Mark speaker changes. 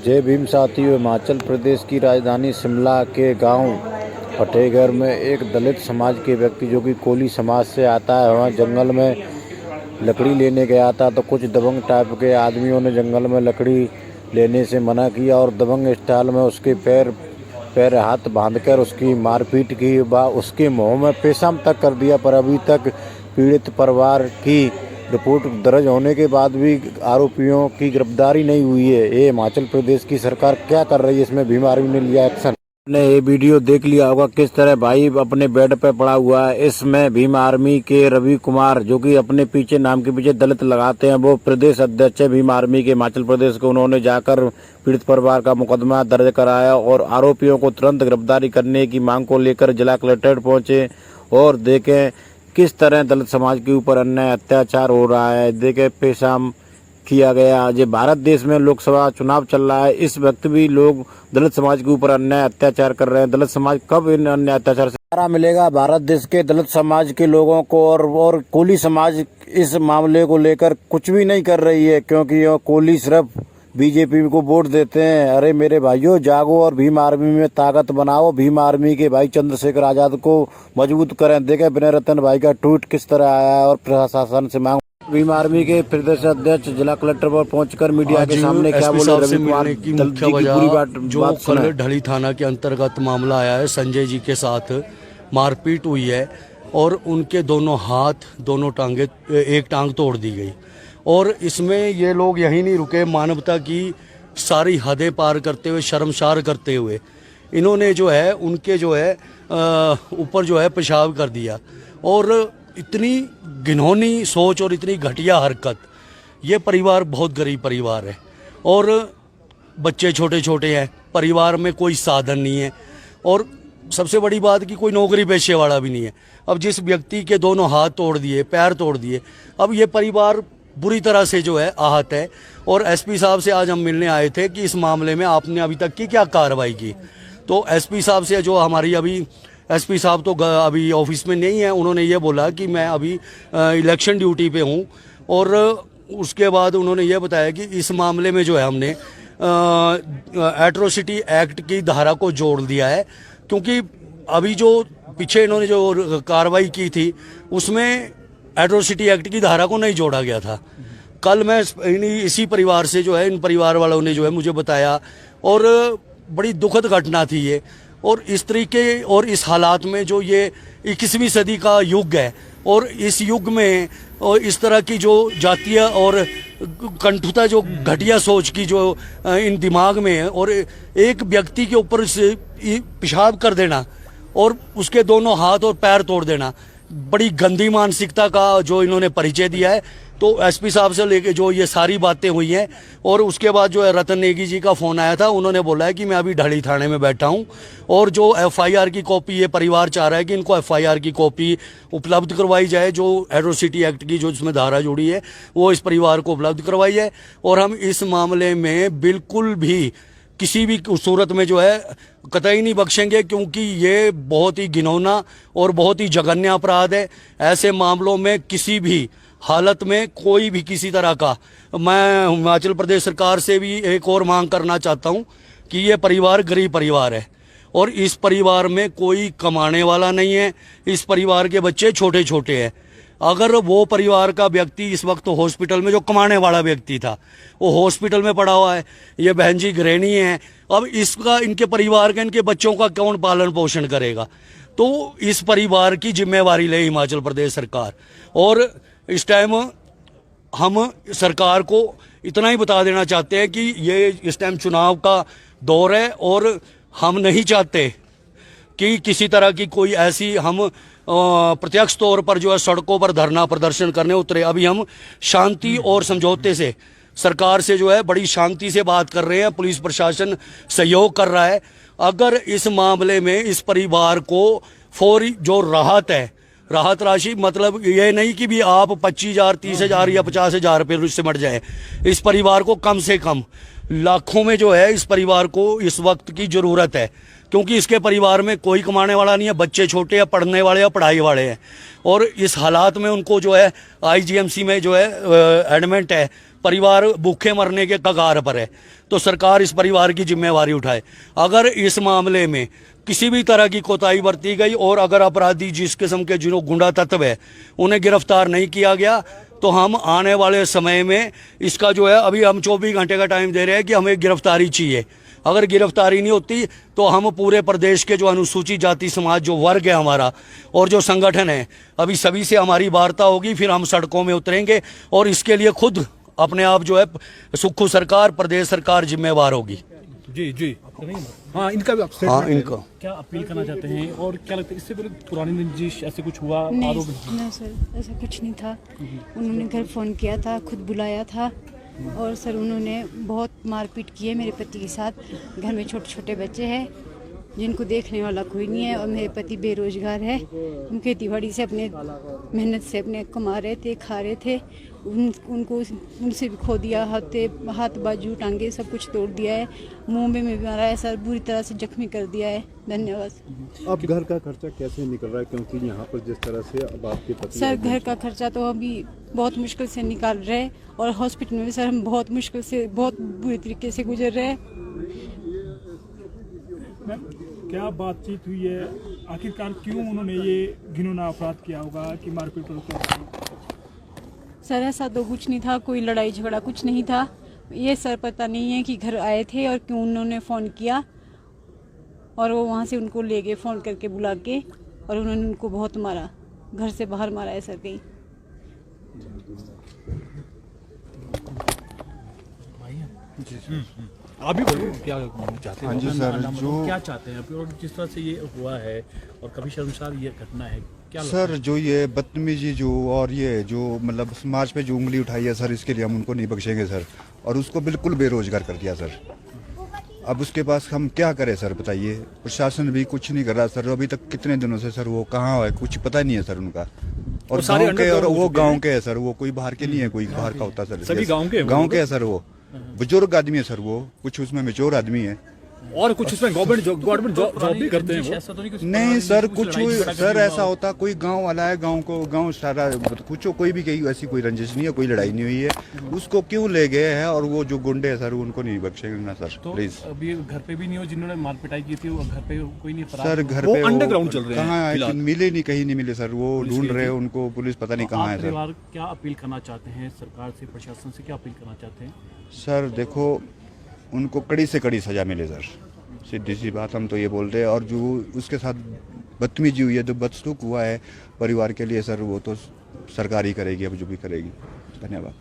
Speaker 1: जय भीम साथियों। हिमाचल प्रदेश की राजधानी शिमला के गांव फतेहगढ़ में एक दलित समाज के व्यक्ति जो कि कोली समाज से आता है, वहाँ जंगल में लकड़ी लेने गया था तो कुछ दबंग टाइप के आदमियों ने जंगल में लकड़ी लेने से मना किया और दबंग स्टाइल में उसके पैर हाथ बांधकर उसकी मारपीट की व उसके मुंह में पेशाब तक कर दिया। पर अभी तक पीड़ित परिवार की रिपोर्ट दर्ज होने के बाद भी आरोपियों की गिरफ्तारी नहीं हुई है। ये हिमाचल प्रदेश की सरकार क्या कर रही है, इसमें भीम आर्मी ने लिया एक्शन। आपने ये वीडियो देख लिया होगा किस तरह भाई अपने बेड पे पड़ा हुआ है। इसमें भीम आर्मी के रवि कुमार जो कि अपने पीछे नाम के पीछे दलित लगाते हैं, वो प्रदेश अध्यक्ष है भीम आर्मी के हिमाचल प्रदेश के। उन्होंने जाकर पीड़ित परिवार का मुकदमा दर्ज कराया और आरोपियों को तुरंत गिरफ्तारी करने की मांग को लेकर जिला कलेक्ट्रेट पहुंचे और देखें किस तरह दलित समाज के ऊपर अन्याय अत्याचार हो रहा है। देखे पेशाब किया गया। आज भारत देश में लोकसभा चुनाव चल रहा है, इस वक्त भी लोग दलित समाज के ऊपर अन्याय अत्याचार कर रहे हैं। दलित समाज कब इन अन्याय अत्याचार से छुटकारा मिलेगा भारत देश के दलित समाज के लोगों को? और कोली समाज इस मामले को लेकर कुछ भी नहीं कर रही है, क्योंकि ये कोली सिर्फ बीजेपी को वोट देते हैं। अरे मेरे भाइयों, जागो और भीम आर्मी में ताकत बनाओ। भीम आर्मी के भाई चंद्रशेखर आजाद को मजबूत करें। देखें विनय रतन भाई का ट्वीट किस तरह आया है और प्रशासन से मांग। भीम आर्मी के प्रदेश अध्यक्ष जिला कलेक्टर पर पहुंचकर मीडिया के सामने क्या बोले रवि कुमार
Speaker 2: की मुख्य वजह जो कल ढली थाना के अंतर्गत मामला आया है, संजय जी के साथ मारपीट हुई है और उनके दोनों हाथ दोनों टांगे एक टांग तोड़ दी गई। और इसमें ये लोग यहीं नहीं रुके, मानवता की सारी हदें पार करते हुए, शर्मसार करते हुए इन्होंने जो है उनके जो है ऊपर जो है पेशाब कर दिया। और इतनी घिनौनी सोच और इतनी घटिया हरकत। ये परिवार बहुत गरीब परिवार है और बच्चे छोटे छोटे हैं, परिवार में कोई साधन नहीं है और सबसे बड़ी बात कि कोई नौकरी पेशे वाला भी नहीं है। अब जिस व्यक्ति के दोनों हाथ तोड़ दिए, पैर तोड़ दिए, अब ये परिवार बुरी तरह से जो है आहत है। और एसपी साहब से आज हम मिलने आए थे कि इस मामले में आपने अभी तक की क्या कार्रवाई की। तो एसपी साहब से जो हमारी अभी एसपी साहब तो अभी ऑफिस में नहीं है, उन्होंने ये बोला कि मैं अभी इलेक्शन ड्यूटी पे हूँ। और उसके बाद उन्होंने ये बताया कि इस मामले में जो है हमने एट्रोसिटी एक्ट की धारा को जोड़ दिया है, क्योंकि अभी जो पीछे इन्होंने जो कार्रवाई की थी उसमें एट्रोसिटी एक्ट की धारा को नहीं जोड़ा गया था। कल मैं इसी परिवार से जो है, इन परिवार वालों ने जो है मुझे बताया और बड़ी दुखद घटना थी ये। और इस तरीके और इस हालात में जो ये 21वीं सदी का युग है और इस युग में और इस तरह की जो जातीय और कंठुता जो घटिया सोच की जो इन दिमाग में है और एक व्यक्ति के ऊपर से पेशाब कर देना और उसके दोनों हाथ और पैर तोड़ देना, बड़ी गंदी मानसिकता का जो इन्होंने परिचय दिया है। तो एसपी साहब से लेके जो ये सारी बातें हुई हैं और उसके बाद जो है रतन नेगी जी का फ़ोन आया था, उन्होंने बोला है कि मैं अभी ढली थाने में बैठा हूं और जो एफआईआर की कॉपी ये परिवार चाह रहा है कि इनको एफआईआर की कॉपी उपलब्ध करवाई जाए, जो एट्रोसिटी एक्ट की जो इसमें धारा जुड़ी है वो इस परिवार को उपलब्ध करवाई जाए। और हम इस मामले में बिल्कुल भी किसी भी सूरत में जो है कतई नहीं बख्शेंगे, क्योंकि ये बहुत ही घिनौना और बहुत ही जघन्य अपराध है। ऐसे मामलों में किसी भी हालत में कोई भी किसी तरह का, मैं हिमाचल प्रदेश सरकार से भी एक और मांग करना चाहता हूं कि ये परिवार गरीब परिवार है और इस परिवार में कोई कमाने वाला नहीं है। इस परिवार के बच्चे छोटे छोटे हैं। अगर वो परिवार का व्यक्ति इस वक्त तो हॉस्पिटल में, जो कमाने वाला व्यक्ति था वो हॉस्पिटल में पड़ा हुआ है, ये बहन जी गृहिणी है, अब इसका इनके परिवार का, इनके बच्चों का कौन पालन पोषण करेगा? तो इस परिवार की जिम्मेवारी ले हिमाचल प्रदेश सरकार। और इस टाइम हम सरकार को इतना ही बता देना चाहते हैं कि ये इस टाइम चुनाव का दौर है और हम नहीं चाहते कि किसी तरह की कोई ऐसी हम प्रत्यक्ष तौर पर जो है सड़कों पर धरना प्रदर्शन करने उतरे। अभी हम शांति और समझौते से सरकार से जो है बड़ी शांति से बात कर रहे हैं, पुलिस प्रशासन सहयोग कर रहा है। अगर इस मामले में इस परिवार को फौरी जो राहत है, राहत राशि, मतलब ये नहीं कि भी आप 25,000, 30,000 या 50,000 रुपये से मर जाए। इस परिवार को कम से कम लाखों में जो है इस परिवार को इस वक्त की जरूरत है, क्योंकि इसके परिवार में कोई कमाने वाला नहीं है, बच्चे छोटे या पढ़ने वाले या पढ़ाई वाले हैं और इस हालात में उनको जो है आईजीएमसी में जो है एडमिट है। परिवार भूखे मरने के कगार पर है, तो सरकार इस परिवार की जिम्मेवारी उठाए। अगर इस मामले में किसी भी तरह की कोताही बरती गई और अगर अपराधी जिस किस्म के जिन्हों गुंडा तत्व है उन्हें गिरफ्तार नहीं किया गया, तो हम आने वाले समय में इसका जो है, अभी हम 24 घंटे का टाइम दे रहे हैं कि हमें गिरफ्तारी चाहिए। अगर गिरफ्तारी नहीं होती तो हम पूरे प्रदेश के जो अनुसूचित जाति समाज जो वर्ग है हमारा और जो संगठन है, अभी सभी से हमारी वार्ता होगी, फिर हम सड़कों में उतरेंगे और इसके लिए खुद अपने आप जो है सुक्खू सरकार, प्रदेश सरकार जिम्मेवार होगी।
Speaker 3: जी जी हाँ, इनका भी आप
Speaker 2: हाँ, इनका
Speaker 3: क्या अपील करना चाहते हैं और क्या लगता है इससे पहले पुरानी रंजिश ऐसे कुछ हुआ? आरोप
Speaker 4: नहीं सर, ऐसा कुछ नहीं था। उन्होंने घर फ़ोन किया था, खुद बुलाया था और सर उन्होंने बहुत मारपीट की है मेरे पति के साथ। घर में छोटे छोटे बच्चे हैं जिनको देखने वाला कोई नहीं है और मेरे पति बेरोजगार है। उन खेती बाड़ी से अपने मेहनत से अपने कमा रहे थे, खा रहे थे। उनको उनसे भी खो दिया, हाथ बाजू टांगे सब कुछ तोड़ दिया है। मुंह में भी मारा है सर, बुरी तरह से जख्मी कर दिया है। धन्यवाद।
Speaker 5: अब घर का खर्चा कैसे निकल रहा है, क्योंकि यहाँ पर जिस तरह से अब आपके पति
Speaker 4: सर घर का खर्चा तो अभी बहुत मुश्किल से निकाल रहे हैं और हॉस्पिटल में भी सर हम बहुत मुश्किल से, बहुत बुरी तरीके से गुजर रहे हैं।
Speaker 3: क्या बातचीत हुई है? आखिरकार क्यों उन्होंने ये घिनौना अपराध किया होगा कि मारपीट और
Speaker 4: सर ऐसा तो कुछ नहीं था, कोई लड़ाई झगड़ा कुछ नहीं था। ये सर पता नहीं है कि घर आए थे और क्यों उन्होंने फ़ोन किया और वो वहाँ से उनको ले गए फ़ोन करके बुला के और उन्होंने उनको बहुत मारा, घर से बाहर मारा है सर कहीं।
Speaker 3: अभी बोलो क्या चाहते हैं?
Speaker 5: हाँ जी सर, जो
Speaker 3: क्या चाहते हैं अभी और जिस तरह से ये हुआ है और कभी शर्मसार ये घटना है, क्या लगता
Speaker 6: सर जो ये बदतमीजी जो और ये जो मतलब समाज पे जो उंगली उठाई है सर, इसके लिए हम उनको नहीं बख्शेंगे सर। और उसको बिल्कुल बेरोजगार कर दिया सर। अब उसके पास हम क्या करें सर, बताइए। प्रशासन भी कुछ नहीं कर रहा सर। अभी तक कितने दिनों से सर वो कहाँ है, कुछ पता नहीं है सर उनका। और गाँव के, और वो गाँव के है सर, वो कोई बाहर के नहीं है, कोई बाहर का होता सर।
Speaker 3: सभी गाँव के
Speaker 6: है सर। वो बुजुर्ग आदमी है सर, वो कुछ उसमें मेच्योर आदमी है
Speaker 3: और कुछ उसमें गवर्नमेंट जॉब भी करते हैं वो? ऐसा तो
Speaker 6: नहीं सर, कुछ सर ऐसा होता कोई गांव वाला है, गांव सारा कुछ कोई भी कहीं ऐसी कोई रंजिश नहीं है, कोई लड़ाई नहीं हुई है। उसको क्यों ले गए हैं और वो जो गुंडे हैं सर उनको नहीं बख्शेंगे ना सर, प्लीज।
Speaker 3: अभी घर पे भी नहीं हो जिन्होंने मार पिटाई की थी, वो घर पे कोई नहीं फरार?
Speaker 6: सर घर पे
Speaker 3: अंडरग्राउंड चल रहे हैं,
Speaker 6: कहाँ मिले नहीं, कहीं नहीं मिले सर। वो ढूंढ रहे हैं उनको, पुलिस पता नहीं कहाँ है सर।
Speaker 3: परिवार क्या अपील करना चाहते हैं सरकार से, प्रशासन से क्या अपील करना चाहते हैं?
Speaker 6: सर देखो, उनको कड़ी से कड़ी सजा मिले सर, सीधी सी बात हम तो ये बोलते हैं। और जो उसके साथ बदतमीजी हुई है, जो बदसलूक हुआ है परिवार के लिए सर, वो तो सरकार ही करेगी अब जो भी करेगी। धन्यवाद।